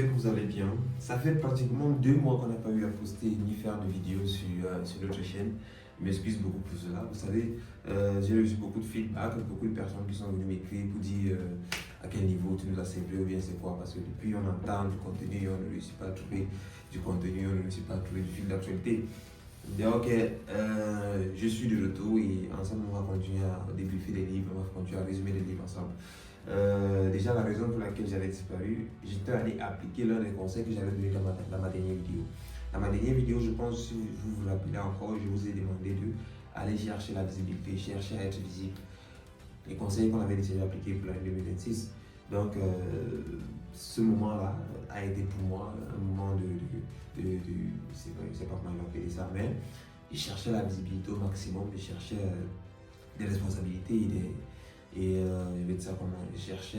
Vous allez bien. Ça fait pratiquement 2 mois qu'on n'a pas eu à poster ni faire de vidéos sur notre chaîne. Je m'excuse beaucoup pour cela. Vous savez, j'ai reçu beaucoup de feedback, beaucoup de personnes qui sont venues m'écrire pour dire à quel niveau tu nous as servi ou bien c'est quoi. Parce que depuis, on entend du contenu et on ne réussit pas à trouver du contenu, on ne réussit pas à trouver du fil d'actualité. Donc, je suis de retour et ensemble, on va continuer à débriefer les livres, on va continuer à résumer les livres ensemble. Déjà, la raison pour laquelle j'avais disparu, j'étais allé appliquer l'un des conseils que j'avais donné dans ma dernière vidéo. Dans ma dernière vidéo, je pense, si vous vous rappelez encore, je vous ai demandé d'aller chercher la visibilité, chercher à être visible. Les conseils qu'on avait décidé d'appliquer pour l'année 2026. Donc, ce moment-là a été pour moi un moment c'est pas comment je vais appeler ça, mais je cherchais la visibilité au maximum, je cherchais des responsabilités je vais dire ça comment, je cherchais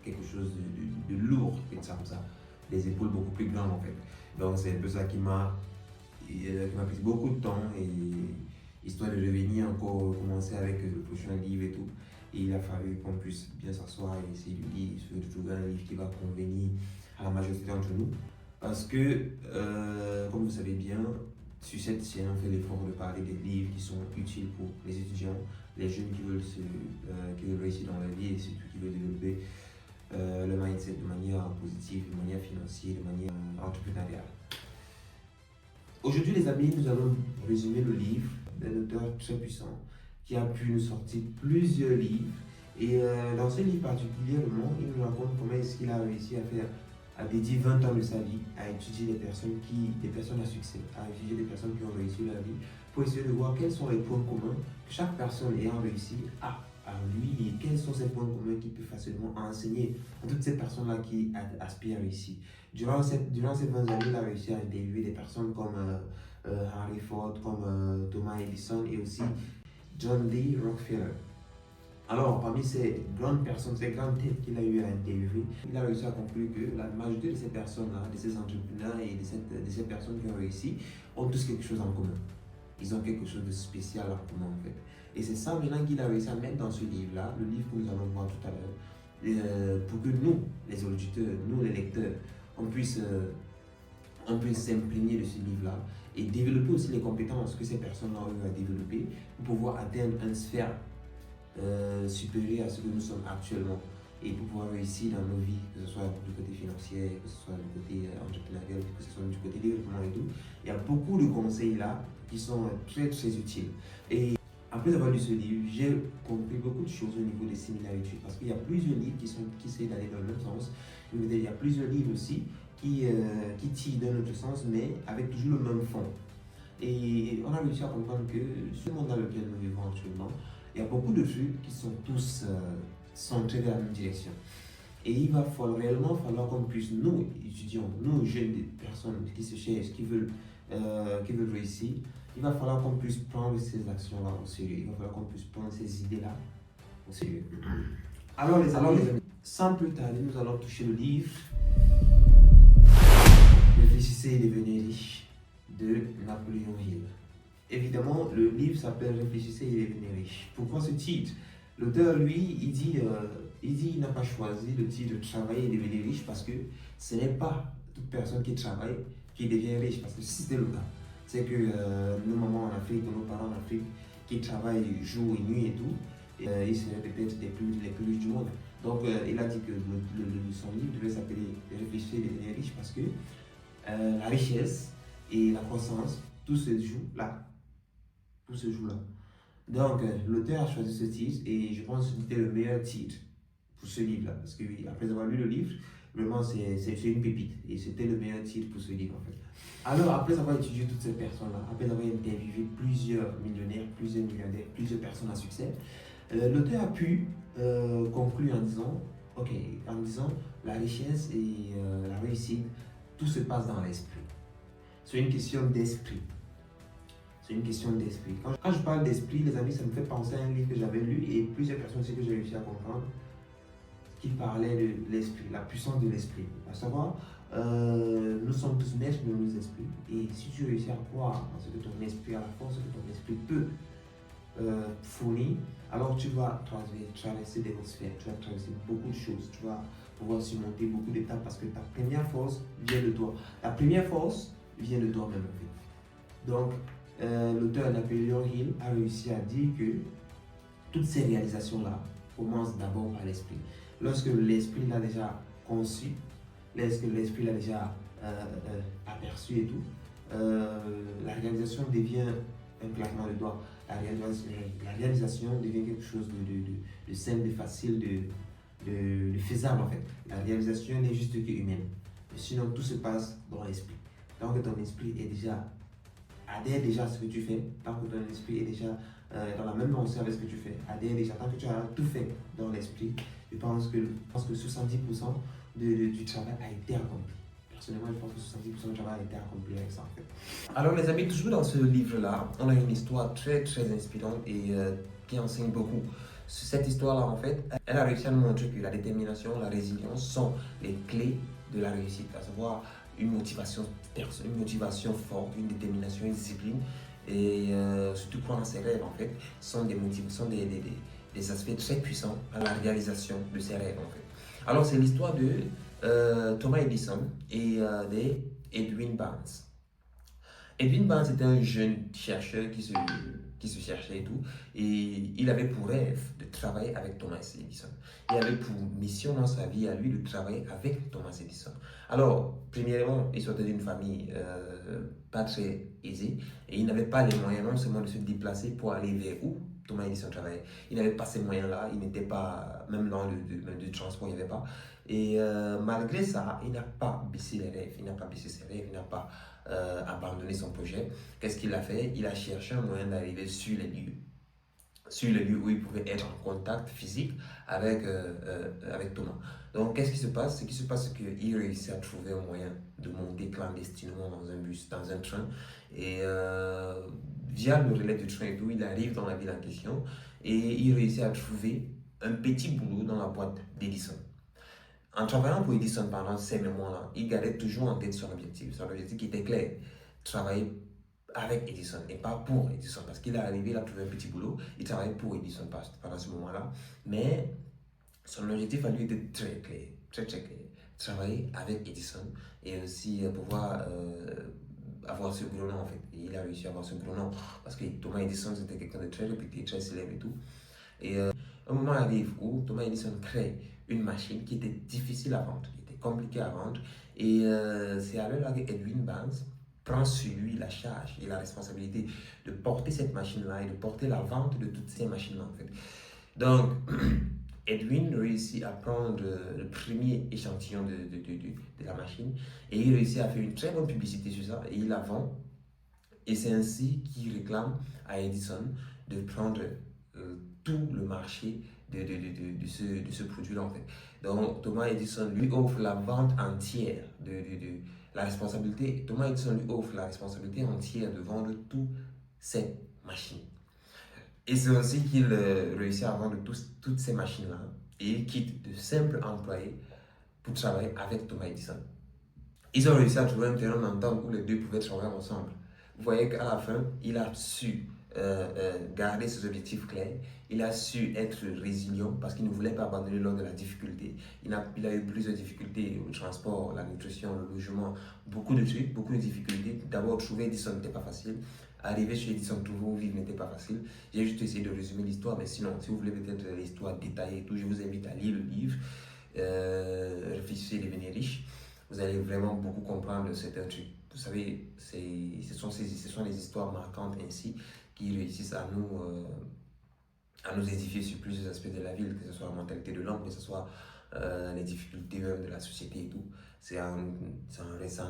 quelque chose de lourd, je vais dire ça comme ça, des épaules beaucoup plus grandes en fait. Donc c'est un peu ça qui m'a pris beaucoup de temps et histoire de revenir encore commencer avec le prochain livre et tout. Et il a fallu qu'on puisse bien s'asseoir et essayer de lire, de trouver un livre qui va convenir à la majorité d'entre nous. Parce que, comme vous savez bien, sur cette chaîne, on fait l'effort de parler des livres qui sont utiles pour les étudiants, les jeunes qui veulent réussir dans la vie et surtout qui veulent développer le mindset de manière positive, de manière financière, de manière entrepreneuriale. Aujourd'hui, les amis, nous allons résumer le livre d'un auteur très puissant qui a pu nous sortir plusieurs livres. Et dans ce livre particulièrement, il nous raconte comment est-ce qu'il a réussi à dédier 20 ans de sa vie à étudier des personnes à succès, à étudier des personnes qui ont réussi leur vie, pour essayer de voir quels sont les points communs que chaque personne ayant réussi a à lui et quels sont ces points communs qu'il peut facilement enseigner à toutes ces personnes-là qui aspirent à réussir. Durant ces 20 années, il a réussi à interviewer des personnes comme Harry Ford, comme Thomas Edison et aussi John D. Rockefeller. Alors, parmi ces grandes personnes, ces grandes têtes qu'il a eu à interviewer, il a réussi à conclure que la majorité de ces personnes-là, de ces entrepreneurs et de ces personnes qui ont réussi, ont tous quelque chose en commun. Ils ont quelque chose de spécial en commun en fait. Et c'est ça maintenant qu'il a réussi à mettre dans ce livre-là, le livre que nous allons voir tout à l'heure, pour que nous, les auditeurs, nous les lecteurs, on puisse s'imprégner de ce livre-là et développer aussi les compétences que ces personnes-là ont eu à développer pour pouvoir atteindre une sphère supérieure à ce que nous sommes actuellement et pour pouvoir réussir dans nos vies, que ce soit du côté financier, que ce soit du côté entrepreneurial, que ce soit du côté développement et tout. Il y a beaucoup de conseils là qui sont très très utiles. Et après avoir lu ce livre, j'ai compris beaucoup de choses au niveau des similarités parce qu'il y a plusieurs livres qui essaient d'aller dans le même sens. Il y a plusieurs livres aussi qui tirent dans notre sens, mais avec toujours le même fond. Et on a réussi à comprendre que ce monde dans lequel nous vivons actuellement, il y a beaucoup de trucs qui sont tous centrés vers la même direction. Et il va réellement falloir qu'on puisse, nous étudiants, nous jeunes personnes qui se cherchent, qui veulent réussir, il va falloir qu'on puisse prendre ces actions-là au sérieux. Il va falloir qu'on puisse prendre ces idées-là au sérieux. Alors les amis, sans plus tarder, nous allons toucher le livre Réfléchissez et devenez riche de Napoléon Hill. Évidemment, le livre s'appelle Réfléchissez et devenez riche. Pourquoi ce titre? L'auteur, lui, il dit qu'il n'a pas choisi le titre de Travailler et devenir riche parce que ce n'est pas toute personne qui travaille qui devient riche. Parce que si c'était le cas, c'est que nos mamans en Afrique, nos parents en Afrique qui travaillent jour et nuit et tout, ils seraient peut-être les plus riches du monde. Donc, il a dit que son livre devait s'appeler Réfléchissez et devenir riche parce que la richesse et la croissance, tout se joue là. Tout se joue là. Donc, l'auteur a choisi ce titre et je pense que c'était le meilleur titre pour ce livre-là. Parce que après avoir lu le livre, vraiment c'est une pépite. Et c'était le meilleur titre pour ce livre en fait. Alors, après avoir étudié toutes ces personnes-là, après avoir interviewé plusieurs millionnaires, plusieurs milliardaires, plusieurs personnes à succès, l'auteur a pu conclure en disant la richesse et la réussite, tout se passe dans l'esprit. C'est une question d'esprit. C'est une question d'esprit. Quand je parle d'esprit, les amis, ça me fait penser à un livre que j'avais lu et plusieurs personnes aussi que j'ai réussi à comprendre qui parlait de l'esprit, la puissance de l'esprit. À savoir, nous sommes tous maîtres de nos esprits et si tu réussis à croire en ce que ton esprit a la force, que ton esprit peut fournir, alors tu vas traverser des sphères, tu vas traverser beaucoup de choses, tu vas pouvoir surmonter beaucoup d'étapes parce que ta première force vient de toi. La première force vient de toi-même en fait. Donc, l'auteur Napoléon Hill a réussi à dire que toutes ces réalisations-là commencent d'abord par l'esprit. Lorsque l'esprit l'a déjà conçu, lorsque l'esprit l'a déjà aperçu et tout, la réalisation devient un claquement de doigts. La réalisation devient quelque chose de simple, de facile, de faisable en fait. La réalisation n'est juste que humaine. Sinon, tout se passe dans l'esprit. Tant que ton esprit est déjà adhère déjà à ce que tu fais, tant que ton esprit est déjà dans la même lancée avec ce que tu fais, adhère déjà, tant que tu as tout fait dans l'esprit, je pense que 70% du travail a été accompli. Personnellement, je pense que 70% du travail a été accompli avec ça en fait. Alors les amis, toujours dans ce livre-là, on a une histoire très très inspirante et qui enseigne beaucoup. Cette histoire-là, en fait, elle a réussi à nous montrer que la détermination, la résilience sont les clés de la réussite, à savoir une motivation forte, une détermination, une discipline et surtout croire en ses rêves en fait, sont des aspects très puissants à la réalisation de ses rêves en fait. Alors c'est l'histoire de Thomas Edison et d'Edwin Barnes. Edwin Barnes était un jeune chercheur qui se cherchait et tout, et il avait pour rêve de travailler avec Thomas Edison. Il avait pour mission dans sa vie à lui de travailler avec Thomas Edison. Alors, premièrement, il sortait d'une famille pas très aisée, et il n'avait pas les moyens non seulement de se déplacer pour aller vers où Thomas Edison travaillait. Il n'avait pas ces moyens-là, il n'était pas, même dans le transport, il n'y avait pas. Et malgré ça, il n'a pas baissé les rêves, il n'a pas baissé ses rêves, il n'a pas abandonné son projet. Qu'est-ce qu'il a fait? Il a cherché un moyen d'arriver sur les lieux où il pouvait être en contact physique avec Thomas. Donc, qu'est-ce qui se passe? Ce qui se passe, c'est qu'il réussit à trouver un moyen de monter clandestinement dans un bus, dans un train. Et via le relais du train et tout, il arrive dans la ville en question et il réussit à trouver un petit boulot dans la boîte d'Edison. En travaillant pour Edison pendant ces moments-là, il gardait toujours en tête son objectif qui était clair, travailler avec Edison et pas pour Edison, parce qu'il est arrivé, il a trouvé un petit boulot, il travaillait pour Edison pendant ce moment-là, mais son objectif à lui était très clair, très très clair, travailler avec Edison et aussi pouvoir avoir ce gros nom en fait. Et il a réussi à avoir ce gros nom parce que Thomas Edison c'était quelqu'un de très réputé, très célèbre et tout. Et un moment arrive où Thomas Edison crée une machine qui était difficile à vendre, qui était compliquée à vendre. Et c'est alors là que Edwin Barnes prend sur lui la charge et la responsabilité de porter cette machine-là et de porter la vente de toutes ces machines-là en fait. Donc, Edwin réussit à prendre le premier échantillon de la machine et il réussit à faire une très bonne publicité sur ça et il la vend. Et c'est ainsi qu'il réclame à Edison de prendre tout le marché de ce produit-là en fait. Donc Thomas Edison lui offre la vente entière de la responsabilité. Thomas Edison lui offre la responsabilité entière de vendre toutes ces machines. Et c'est aussi qu'il réussit à vendre toutes ces machines-là et il quitte de simples employés pour travailler avec Thomas Edison. Ils ont réussi à trouver un terrain d'entente où les deux pouvaient travailler ensemble. Vous voyez qu'à la fin, il a su garder ses objectifs clairs, il a su être résilient parce qu'il ne voulait pas abandonner lors de la difficulté. Il a eu plusieurs difficultés au transport, la nutrition, le logement, beaucoup de trucs, beaucoup de difficultés. D'abord, trouver Edison n'était pas facile. Arriver chez Edison, trouver où vivre n'était pas facile. J'ai juste essayé de résumer l'histoire, mais sinon, si vous voulez peut-être l'histoire détaillée et tout, je vous invite à lire le livre Réfléchissez et devenez riche. Vous allez vraiment beaucoup comprendre certains trucs. Vous savez, ce sont des histoires marquantes ainsi qui réussissent à nous édifier sur plusieurs aspects de la vie, que ce soit la mentalité de l'homme, que ce soit les difficultés même de la société et tout. C'est en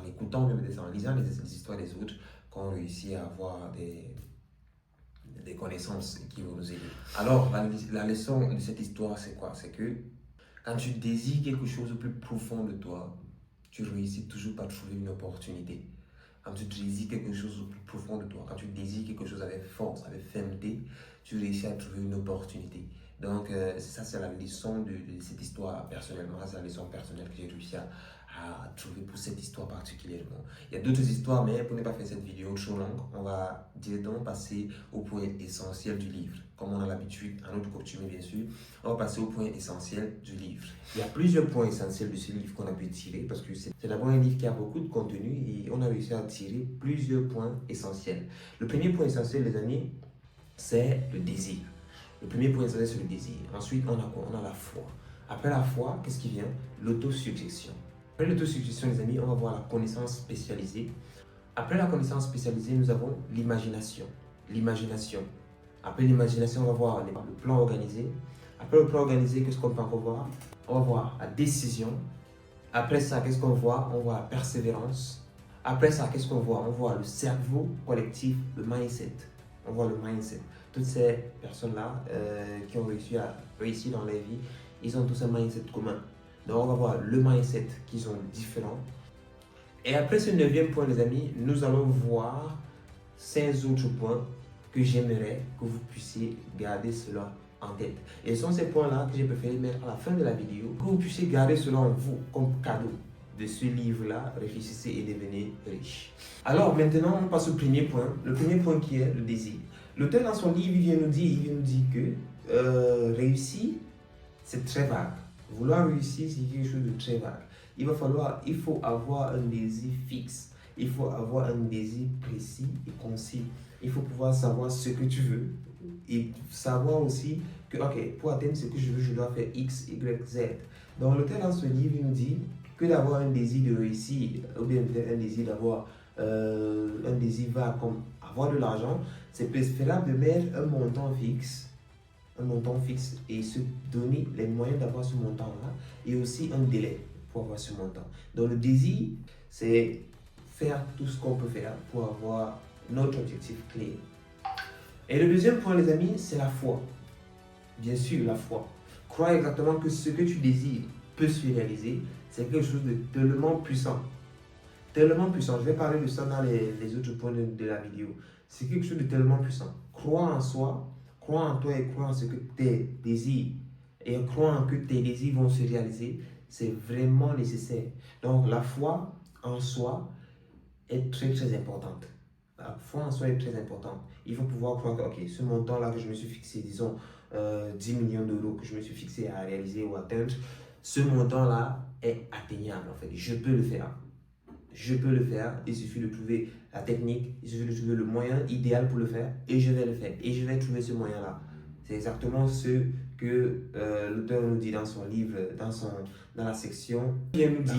écoutant, même en lisant les histoires des autres qu'on réussit à avoir des connaissances qui vont nous aider. Alors, la leçon de cette histoire, c'est quoi? C'est que quand tu désires quelque chose de plus profond de toi, tu réussis toujours par trouver une opportunité. Quand tu désires quelque chose de plus profond de toi, quand tu désires quelque chose avec force, avec fermeté, tu réussis à trouver une opportunité. Donc, ça, c'est la leçon de cette histoire personnellement. C'est la leçon personnelle que j'ai réussi à à trouver pour cette histoire particulièrement. Il y a d'autres histoires, mais pour ne pas faire cette vidéo trop longue, on va directement passer au point essentiel du livre. Comme on a l'habitude, à notre coutume bien sûr, on va passer au point essentiel du livre. Il y a plusieurs points essentiels de ce livre qu'on a pu tirer, parce que c'est d'abord un livre qui a beaucoup de contenu et on a réussi à tirer plusieurs points essentiels. Le premier point essentiel, les amis, c'est le désir. Le premier point essentiel, c'est le désir. Ensuite, on a quoi? On a la foi. Après la foi, qu'est-ce qui vient? L'autosuggestion. Après l'autosuggestion, les amis, on va voir la connaissance spécialisée. Après la connaissance spécialisée, nous avons l'imagination. L'imagination. Après l'imagination, on va voir le plan organisé. Après le plan organisé, qu'est-ce qu'on peut encore voir? On va voir la décision. Après ça, qu'est-ce qu'on voit? On voit la persévérance. Après ça, qu'est-ce qu'on voit? On voit le cerveau collectif, le mindset. On voit le mindset. Toutes ces personnes-là qui ont réussi dans leur vie, ils ont tous un mindset commun. Donc, on va voir le mindset qu'ils ont différent. Et après ce 9e point, les amis, nous allons voir 5 autres points que j'aimerais que vous puissiez garder cela en tête. Et ce sont ces points-là que j'ai préféré mettre à la fin de la vidéo, que vous puissiez garder cela en vous comme cadeau de ce livre-là, Réfléchissez et devenez riche. Alors maintenant, on passe au premier point. Le premier point qui est le désir. L'auteur dans son livre, il vient nous dire que réussir, c'est très vague. Vouloir réussir, c'est quelque chose de très vague. Il faut avoir un désir fixe. Il faut avoir un désir précis et concis. Il faut pouvoir savoir ce que tu veux et savoir aussi que, ok, pour atteindre ce que je veux, je dois faire X, Y, Z. Donc, l'auteur dans ce livre, il nous dit que d'avoir un désir de réussir, ou bien un désir d'avoir un désir vague comme avoir de l'argent, c'est préférable de mettre un montant fixe et se donner les moyens d'avoir ce montant-là et aussi un délai pour avoir ce montant. Donc le désir, c'est faire tout ce qu'on peut faire pour avoir notre objectif clé. Et le deuxième point, les amis, c'est la foi. Bien sûr, la foi. Croire exactement que ce que tu désires peut se réaliser, c'est quelque chose de tellement puissant. Tellement puissant. Je vais parler de ça dans les autres points de la vidéo. C'est quelque chose de tellement puissant. Croire en soi, croire en toi et croire en ce que tes désirs et croire en que tes désirs vont se réaliser, c'est vraiment nécessaire. Donc la foi en soi est très très importante. La foi en soi est très importante. Il faut pouvoir croire que ok, ce montant-là que je me suis fixé, disons 10 millions d'euros que je me suis fixé à réaliser ou atteindre, ce montant-là est atteignable en fait. Je peux le faire. Je peux le faire, il suffit de trouver la technique, il suffit de trouver le moyen idéal pour le faire et je vais le faire. Et je vais trouver ce moyen-là. C'est exactement ce que l'auteur nous dit dans son livre, dans la section. Il vient nous dire.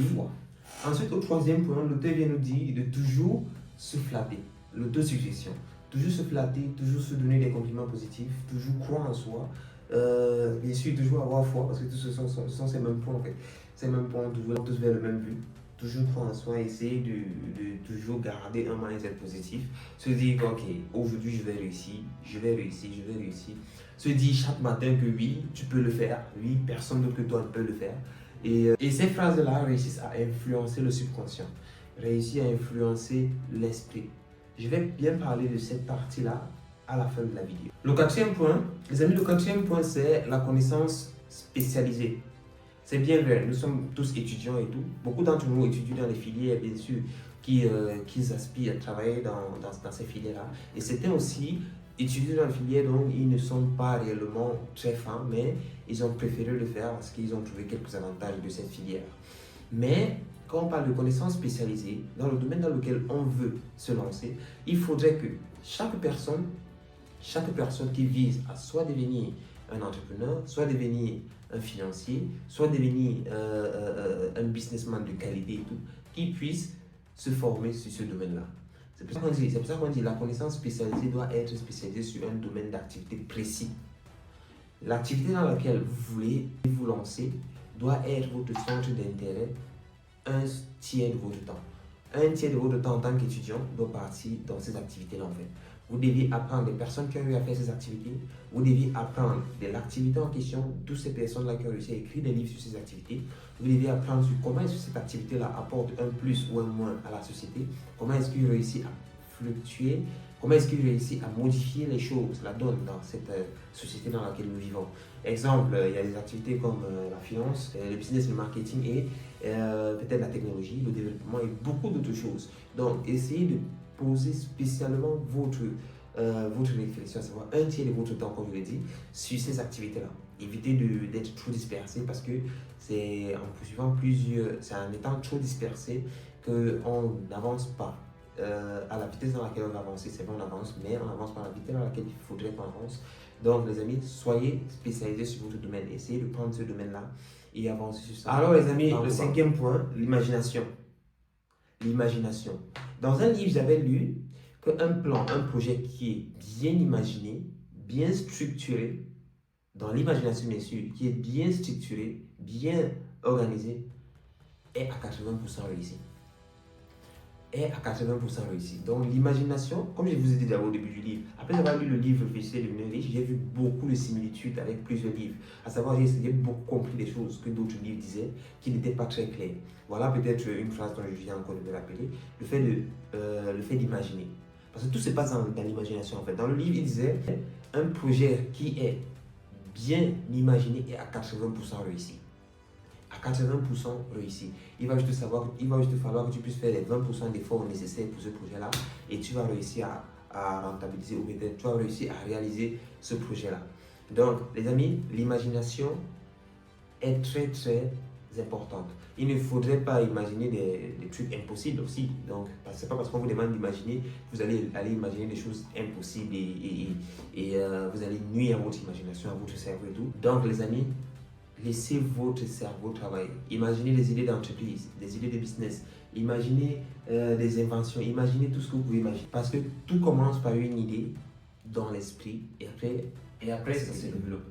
Ensuite, au troisième point, l'auteur vient nous dire de toujours se flatter, l'autosuggestion. Toujours se flatter, toujours se donner des compliments positifs, toujours croire en soi. Bien sûr, toujours avoir foi, parce que tous ce sont ces mêmes points en fait. Ces mêmes points, toujours tous vers le même but. Toujours croire en soi, essayer de toujours garder un mindset positif. Se dire que, ok, aujourd'hui je vais réussir, je vais réussir, je vais réussir. Se dire chaque matin que oui, tu peux le faire, oui, personne d'autre que toi ne peut le faire. Et ces phrases-là réussissent à influencer le subconscient, réussissent à influencer l'esprit. Je vais bien parler de cette partie-là à la fin de la vidéo. Le quatrième point, les amis, le quatrième point, c'est la connaissance spécialisée. C'est bien vrai, nous sommes tous étudiants et tout. Beaucoup d'entre nous étudient dans les filières, bien sûr, qui aspirent à travailler dans ces filières-là. Et certains aussi étudient dans les filières dont ils ne sont pas réellement très fans, mais ils ont préféré le faire parce qu'ils ont trouvé quelques avantages de cette filière. Mais quand on parle de connaissances spécialisées, dans le domaine dans lequel on veut se lancer, il faudrait que chaque personne qui vise à soit devenir un entrepreneur, soit devenir un financier, soit devenir un businessman de qualité et tout, qui puisse se former sur ce domaine-là. C'est pour ça qu'on dit la connaissance spécialisée doit être spécialisée sur un domaine d'activité précis. L'activité dans laquelle vous voulez vous lancer doit être votre centre d'intérêt, un tiers de votre temps. Un tiers de votre temps en tant qu'étudiant doit partir dans ces activités-là en fait. Vous devez apprendre des personnes qui ont eu à faire ces activités. Vous devez apprendre de l'activité en question, toutes ces personnes-là qui ont réussi à écrire des livres sur ces activités. Vous devez apprendre sur comment est-ce que cette activité-là apporte un plus ou un moins à la société. Comment est-ce qu'ils réussissent à fluctuer, comment est-ce qu'il réussit à modifier les choses, la donne dans cette société dans laquelle nous vivons. Exemple, il y a des activités comme la finance, le business, le marketing et peut-être la technologie, le développement et beaucoup d'autres choses. Donc, essayez de poser spécialement votre réflexion, à savoir un tiers de votre temps, comme je l'ai dit, sur ces activités-là. Évitez d'être trop dispersé parce que c'est en poursuivant c'est en étant trop dispersé qu'on n'avance pas à la vitesse dans laquelle on va avancer. C'est bon, on avance, mais on avance pas à la vitesse dans laquelle il faudrait qu'on avance. Donc, les amis, soyez spécialisés sur votre domaine. Essayez de prendre ce domaine-là et avancer sur ça. Alors, les amis, le cinquième point, l'imagination. L'imagination. Dans un livre, j'avais lu qu'un plan, un projet qui est bien imaginé, bien structuré, dans l'imagination bien sûr, qui est bien structuré, bien organisé, est à 80% réussi. Est à 80% réussi. Donc l'imagination, comme je vous ai dit d'abord au début du livre, après avoir lu le livre Réfléchissez et devenez riche, j'ai vu beaucoup de similitudes avec plusieurs livres. À savoir, j'ai beaucoup compris des choses que d'autres livres disaient qui n'étaient pas très claires. Voilà peut-être une phrase dont je viens encore de me rappeler, le fait d'imaginer. Parce que tout se passe dans l'imagination en fait. Dans le livre, il disait un projet qui est bien imaginé est à 80% réussi. À 80% réussi. Il va juste falloir que tu puisses faire les 20% d'efforts nécessaires pour ce projet-là et tu vas réussir à rentabiliser ou peut-être tu vas réussir à réaliser ce projet-là. Donc, les amis, l'imagination est très très importante. Il ne faudrait pas imaginer des trucs impossibles aussi. Donc, c'est pas parce qu'on vous demande d'imaginer que vous allez aller imaginer des choses impossibles et vous allez nuire à votre imagination, à votre cerveau et tout. Donc, les amis, laissez votre cerveau travailler. Imaginez des idées d'entreprise, des idées de business. Imaginez des inventions. Imaginez tout ce que vous pouvez imaginer. Parce que tout commence par une idée dans l'esprit et après ça se développe.